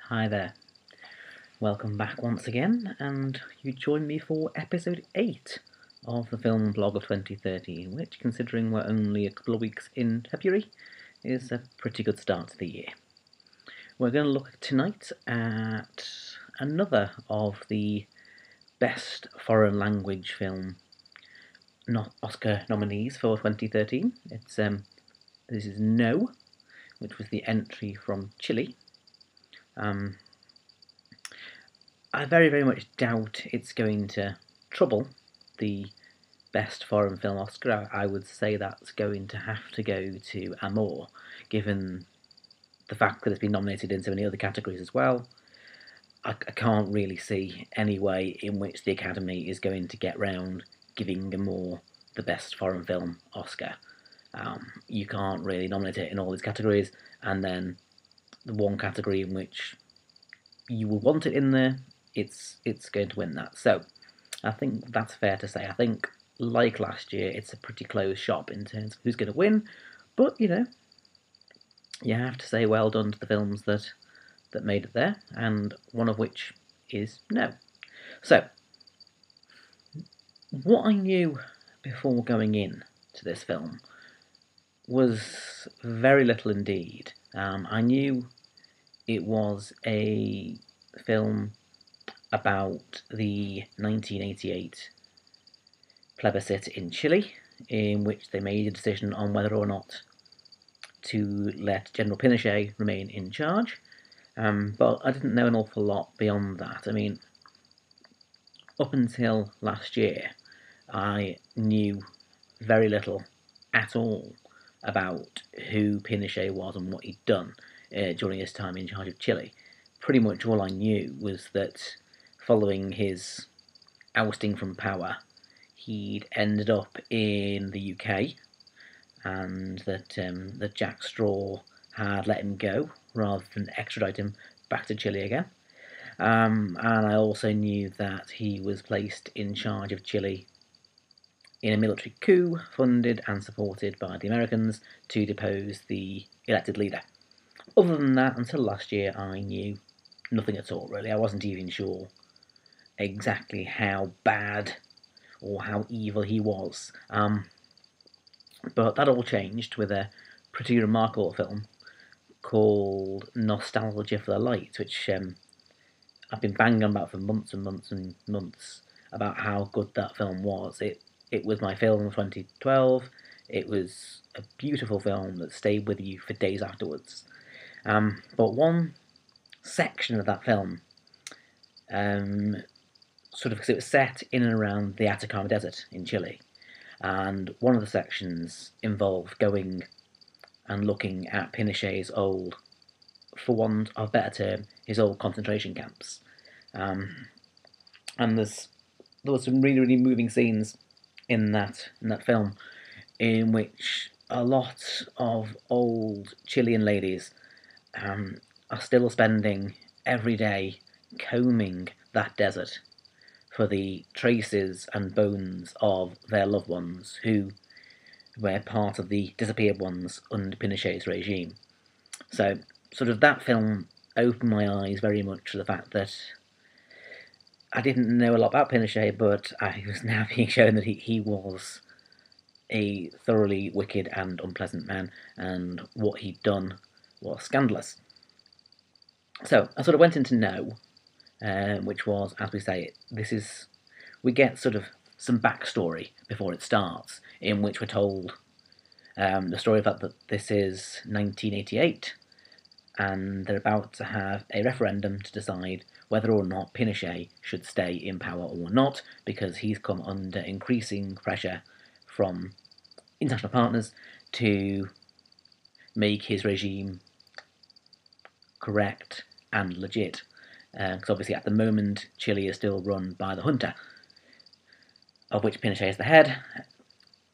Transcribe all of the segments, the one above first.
Hi there, welcome back once again, and you join me for episode 8 of the film blog of 2013, which, considering we're only a couple of weeks in February, is a pretty good start to the year. We're going to look tonight at another of the best foreign language film Oscar nominees for 2013. This is No, which was the entry from Chile. I very, very much doubt it's going to trouble the Best Foreign Film Oscar. I would say that's going to have to go to Amour, given the fact that it's been nominated in so many other categories as well. I can't really see any way in which the Academy is going to get round giving Amour the Best Foreign Film Oscar. You can't really nominate it in all these categories, and then the one category in which you will want it in there, it's going to win that. So I think that's fair to say. I think, like last year, it's a pretty close shop in terms of who's going to win, but you have to say well done to the films that made it there, and one of which is No. So what I knew before going in to this film was very little indeed. I knew it was a film about the 1988 plebiscite in Chile, in which they made a decision on whether or not to let General Pinochet remain in charge. But I didn't know an awful lot beyond that. I mean, up until last year, I knew very little at all about who Pinochet was and what he'd done during his time in charge of Chile. Pretty much all I knew was that following his ousting from power, he'd ended up in the UK, and that Jack Straw had let him go rather than extradite him back to Chile again. And I also knew that he was placed in charge of Chile in a military coup funded and supported by the Americans to depose the elected leader. Other than that, until last year, I knew nothing at all, really. I wasn't even sure exactly how bad or how evil he was. But that all changed with a pretty remarkable film called Nostalgia for the Light, which I've been banging about for months and months and months about how good that film was. It was my film of 2012. It was a beautiful film that stayed with you for days afterwards. But one section of that film, because it was set in and around the Atacama Desert in Chile, and one of the sections involved going and looking at Pinochet's old, for want of a better term, his old concentration camps. And there were some really, really moving scenes in that film, in which a lot of old Chilean ladies are still spending every day combing that desert for the traces and bones of their loved ones who were part of the disappeared ones under Pinochet's regime. So, that film opened my eyes very much to the fact that I didn't know a lot about Pinochet, but I was now being shown that he was a thoroughly wicked and unpleasant man, and what he'd done was scandalous. So I went into No, which was, as we say, we get some backstory before it starts, in which we're told the story about that this is 1988, and they're about to have a referendum to decide whether or not Pinochet should stay in power or not, because he's come under increasing pressure from international partners to make his regime correct and legit. Because obviously at the moment Chile is still run by the junta, of which Pinochet is the head.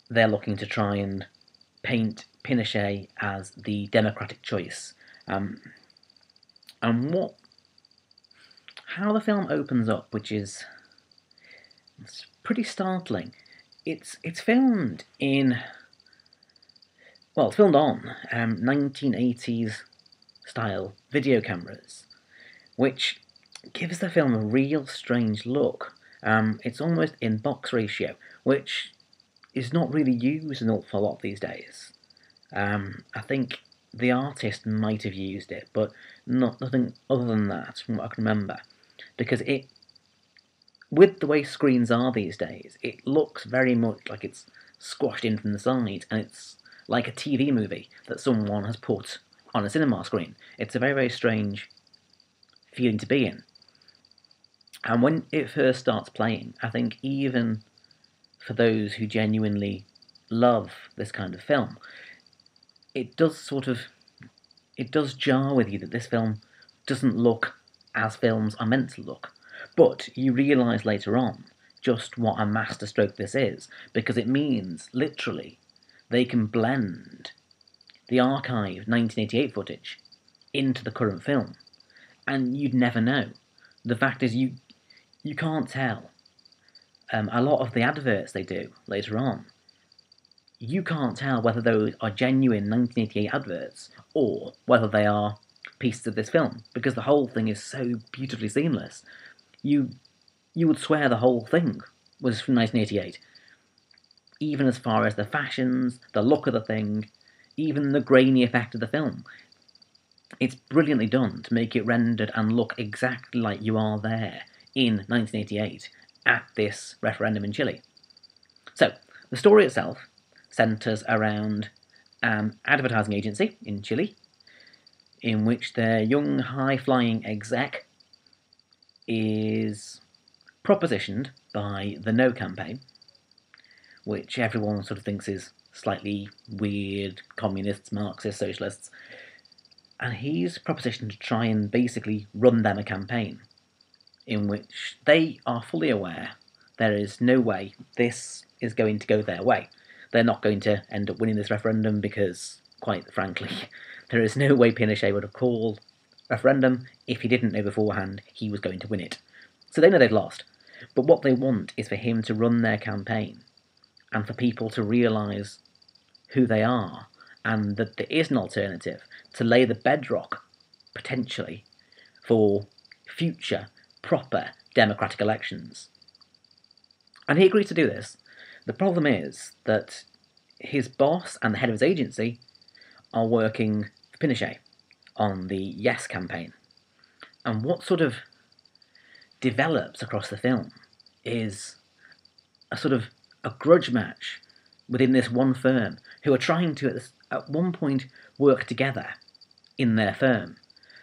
They're looking to try and paint Pinochet as the democratic choice. And how the film opens up, which is pretty startling. It's filmed on 1980s style video cameras, which gives the film a real strange look. It's almost in box ratio, which is not really used an awful lot these days. I think the artist might have used it, but nothing other than that, from what I can remember. Because with the way screens are these days, it looks very much like it's squashed in from the side, and it's like a TV movie that someone has put on a cinema screen. It's a very, very strange feeling to be in. And when it first starts playing, I think even for those who genuinely love this kind of film, it does jar with you that this film doesn't look as films are meant to look. But you realise later on just what a masterstroke this is, because it means, literally, they can blend the archived 1988 footage into the current film, and you'd never know. The fact is, you can't tell. A lot of the adverts they do later on, you can't tell whether those are genuine 1988 adverts or whether they are pieces of this film, because the whole thing is so beautifully seamless. You would swear the whole thing was from 1988, even as far as the fashions, the look of the thing, even the grainy effect of the film. It's brilliantly done to make it rendered and look exactly like you are there in 1988 at this referendum in Chile. So, the story itself centres around an advertising agency in Chile, in which their young, high-flying exec is propositioned by the No campaign, which everyone sort of thinks is slightly weird, communists, Marxists, socialists, and he's propositioned to try and basically run them a campaign in which they are fully aware there is no way this is going to go their way. They're not going to end up winning this referendum because, quite frankly, there is no way Pinochet would have called a referendum if he didn't know beforehand he was going to win it. So they know they've lost. But what they want is for him to run their campaign and for people to realise who they are and that there is an alternative to lay the bedrock, potentially, for future, proper democratic elections. And he agreed to do this. The problem is that his boss and the head of his agency are working for Pinochet on the Yes campaign. And what sort of develops across the film is a grudge match within this one firm who are trying to, at one point, work together in their firm,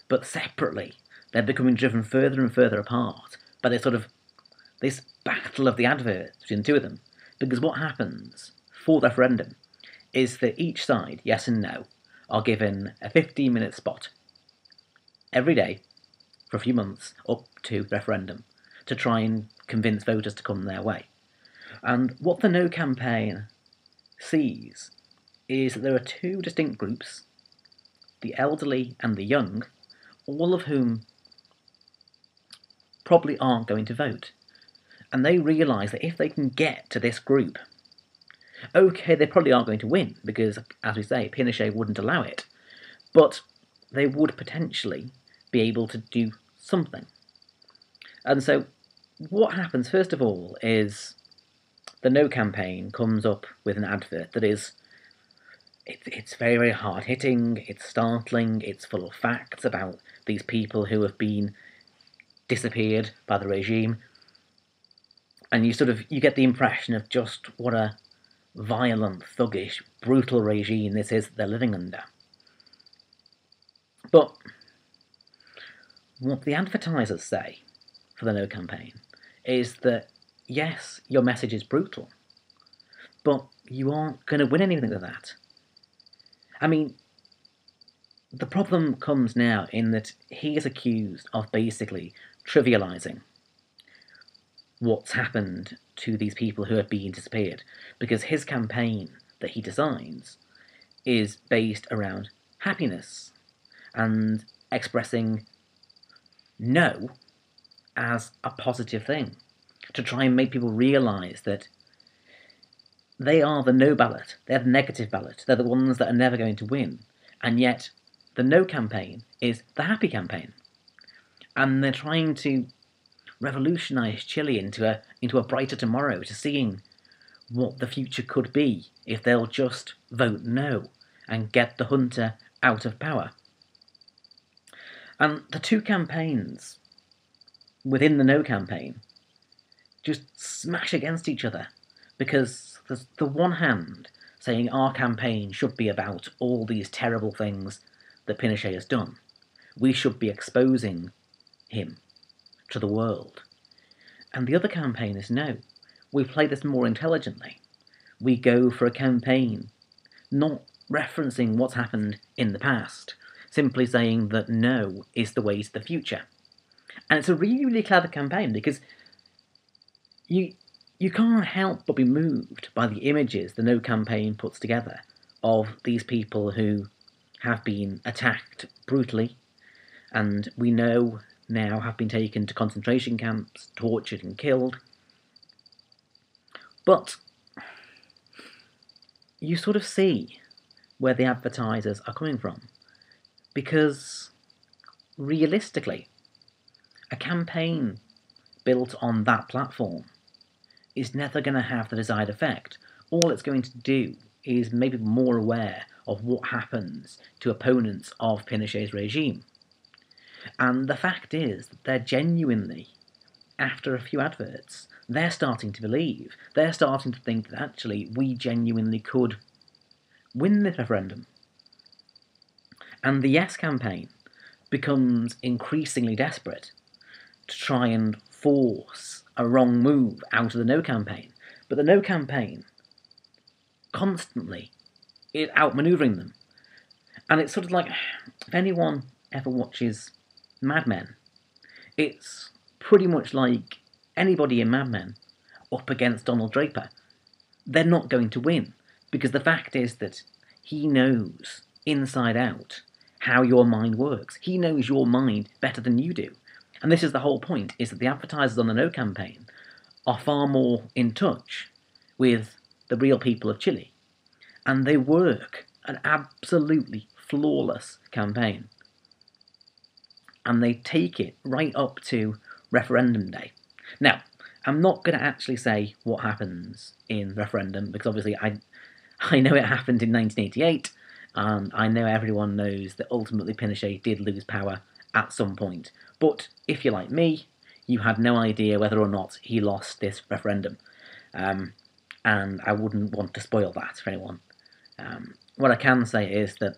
but separately they're becoming driven further and further apart by this battle of the adverts between the two of them. Because what happens for the referendum is that each side, yes and no, are given a 15-minute spot every day for a few months up to the referendum to try and convince voters to come their way. And what the No campaign sees is that there are two distinct groups, the elderly and the young, all of whom probably aren't going to vote. And they realise that if they can get to this group, okay, they probably aren't going to win, because, as we say, Pinochet wouldn't allow it, but they would potentially be able to do something. And so what happens, first of all, is the No campaign comes up with an advert that is, it's very, very hard-hitting, it's startling, it's full of facts about these people who have been disappeared by the regime, and you get the impression of just what a violent, thuggish, brutal regime this is that they're living under. But what the advertisers say for the No campaign is that, yes, your message is brutal, but you aren't going to win anything with that. I mean, the problem comes now in that he is accused of basically trivialising what's happened to these people who have been disappeared, because his campaign that he designs is based around happiness and expressing no as a positive thing, to try and make people realise that they are the no ballot, they're the negative ballot, they're the ones that are never going to win, and yet the No campaign is the happy campaign. And they're trying to revolutionise Chile into a brighter tomorrow, to seeing what the future could be if they'll just vote no and get the junta out of power. And the two campaigns within the no campaign just smash against each other, because there's the one hand saying our campaign should be about all these terrible things that Pinochet has done. We should be exposing him to the world. And the other campaign is no, we play this more intelligently. We go for a campaign not referencing what's happened in the past, simply saying that no is the way to the future. And it's a really, really clever campaign, because you can't help but be moved by the images the no campaign puts together of these people who have been attacked brutally, and we know now have been taken to concentration camps, tortured and killed. But you sort of see where the advertisers are coming from, because realistically, a campaign built on that platform is never going to have the desired effect. All it's going to do is maybe more aware of what happens to opponents of Pinochet's regime. And the fact is that they're genuinely, after a few adverts, they're starting to believe, they're starting to think that actually we genuinely could win this referendum. And the Yes campaign becomes increasingly desperate to try and force a wrong move out of the No campaign. But the No campaign constantly is outmanoeuvring them. And it's sort of like, if anyone ever watches Mad Men, it's pretty much like anybody in Mad Men up against Donald Draper. They're not going to win, because the fact is that he knows inside out how your mind works. He knows your mind better than you do. And this is the whole point, is that the advertisers on the No campaign are far more in touch with the real people of Chile. And they work an absolutely flawless campaign. And they take it right up to referendum day. Now, I'm not going to actually say what happens in referendum, because obviously I know it happened in 1988, and I know everyone knows that ultimately Pinochet did lose power at some point. But if you're like me, you had no idea whether or not he lost this referendum. And I wouldn't want to spoil that for anyone. What I can say is that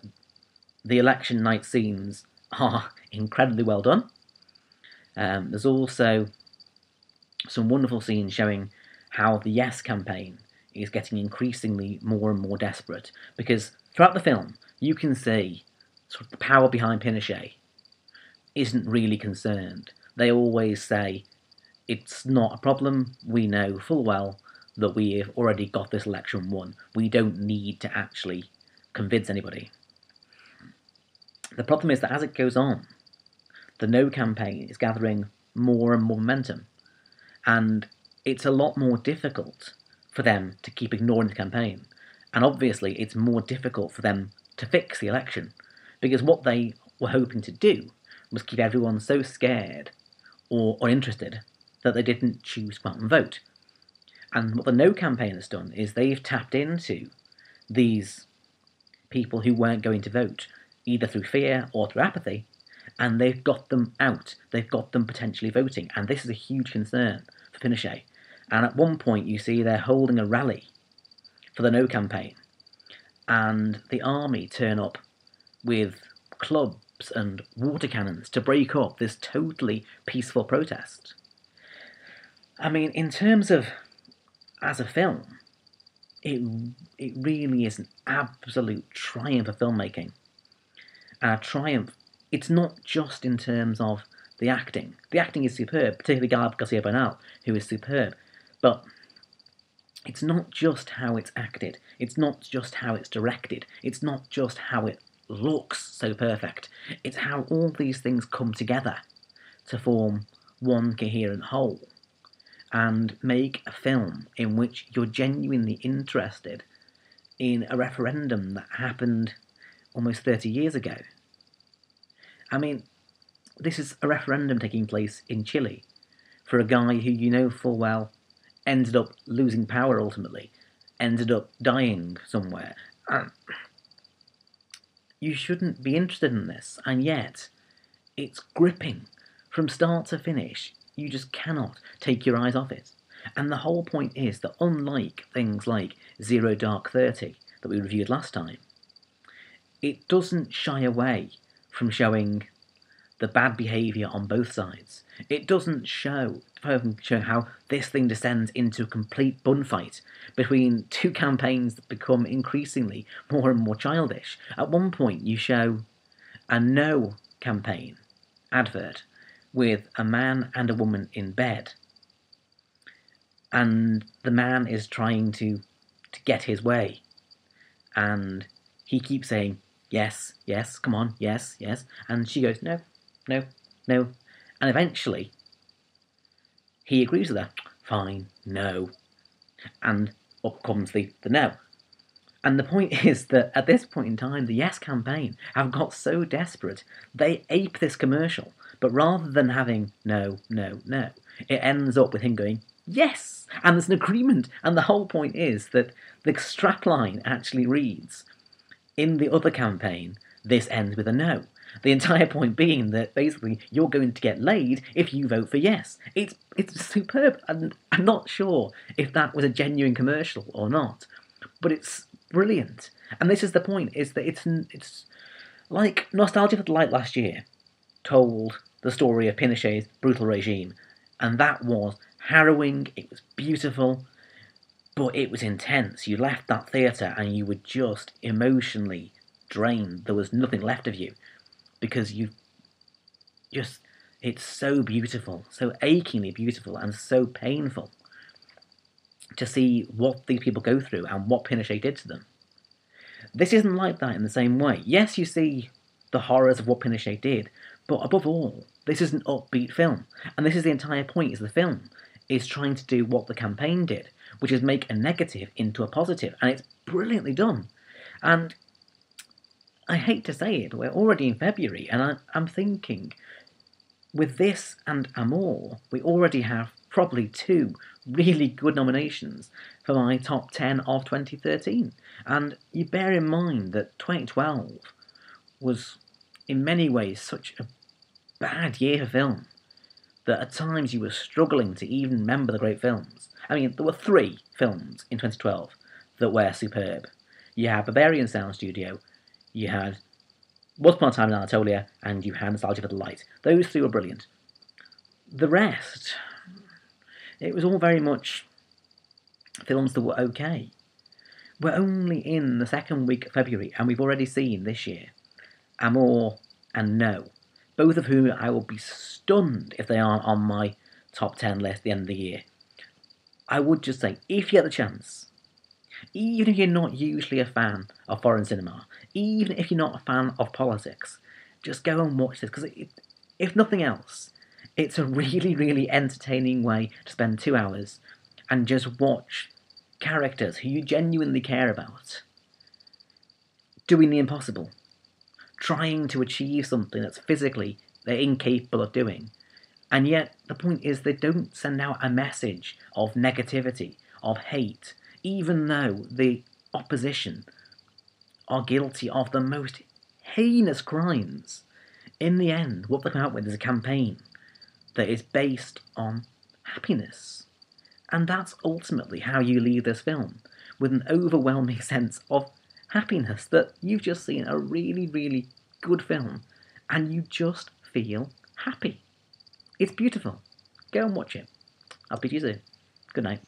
the election night scenes are incredibly well done. There's also some wonderful scenes showing how the Yes campaign is getting increasingly more and more desperate, because throughout the film you can see sort of the power behind Pinochet isn't really concerned. They always say, it's not a problem, we know full well that we have already got this election won. We don't need to actually convince anybody. The problem is that as it goes on, the No campaign is gathering more and more momentum, and it's a lot more difficult for them to keep ignoring the campaign. And obviously it's more difficult for them to fix the election, because what they were hoping to do was keep everyone so scared or uninterested that they didn't choose to come out and vote. And what the No campaign has done is they've tapped into these people who weren't going to vote, either through fear or through apathy, and they've got them out. They've got them potentially voting, and this is a huge concern for Pinochet. And at one point you see they're holding a rally for the No campaign, and the army turn up with clubs and water cannons to break up this totally peaceful protest. I mean, in terms of as a film, it really is an absolute triumph of filmmaking. And a triumph, it's not just in terms of the acting. The acting is superb, particularly Garcia Bernal, who is superb. But it's not just how it's acted, it's not just how it's directed, it's not just how it looks so perfect, it's how all these things come together to form one coherent whole and make a film in which you're genuinely interested in a referendum that happened almost 30 years ago. I mean, this is a referendum taking place in Chile for a guy who you know full well ended up losing power ultimately, ended up dying somewhere. You shouldn't be interested in this, and yet it's gripping from start to finish. You just cannot take your eyes off it. And the whole point is that unlike things like Zero Dark 30 that we reviewed last time, it doesn't shy away from showing the bad behaviour on both sides. It doesn't show how this thing descends into a complete bunfight between two campaigns that become increasingly more and more childish. At one point you show a no campaign advert with a man and a woman in bed, and the man is trying to get his way, and he keeps saying yes, yes, come on, yes, yes, and she goes no, no, no, and eventually he agrees with her, fine, no, and up comes the no. And the point is that at this point in time, the Yes campaign have got so desperate, they ape this commercial, but rather than having no, no, no, it ends up with him going, yes! And there's an agreement, and the whole point is that the strapline actually reads, in the other campaign, this ends with a no. The entire point being that basically you're going to get laid if you vote for yes. It's superb, and I'm not sure if that was a genuine commercial or not, but it's brilliant. And this is the point, is that it's like Nostalgia for the Light last year told the story of Pinochet's brutal regime, and that was harrowing, it was beautiful, but it was intense. You left that theatre and you were just emotionally drained. There was nothing left of you, because it's so beautiful, so achingly beautiful, and so painful to see what these people go through and what Pinochet did to them. This isn't like that in the same way. Yes, you see the horrors of what Pinochet did, but above all, this is an upbeat film. And this is the entire point, is the film is trying to do what the campaign did, which is make a negative into a positive, and it's brilliantly done. And I hate to say it, but we're already in February, and I'm thinking, with this and Amour, we already have probably 2 really good nominations for my top 10 of 2013. And you bear in mind that 2012 was in many ways such a bad year for film that at times you were struggling to even remember the great films. I mean, there were 3 films in 2012 that were superb. You had Bavarian Sound Studio, you had Once Upon a Time in Anatolia, and you had Nostalgia for the Light. Those 3 were brilliant. The rest, it was all very much films that were okay. We're only in the second week of February, and we've already seen this year Amour and No, both of whom I will be stunned if they aren't on my top 10 list at the end of the year. I would just say, if you get the chance, even if you're not usually a fan of foreign cinema, even if you're not a fan of politics, just go and watch this, because if nothing else, it's a really, really entertaining way to spend 2 hours and just watch characters who you genuinely care about doing the impossible, trying to achieve something that's physically they're incapable of doing. And yet the point is, they don't send out a message of negativity, of hate, even though the opposition are guilty of the most heinous crimes. In the end, what they come out with is a campaign that is based on happiness. And that's ultimately how you leave this film, with an overwhelming sense of happiness, that you've just seen a really, really good film, and you just feel happy. It's beautiful. Go and watch it. I'll speak to you soon. Good night.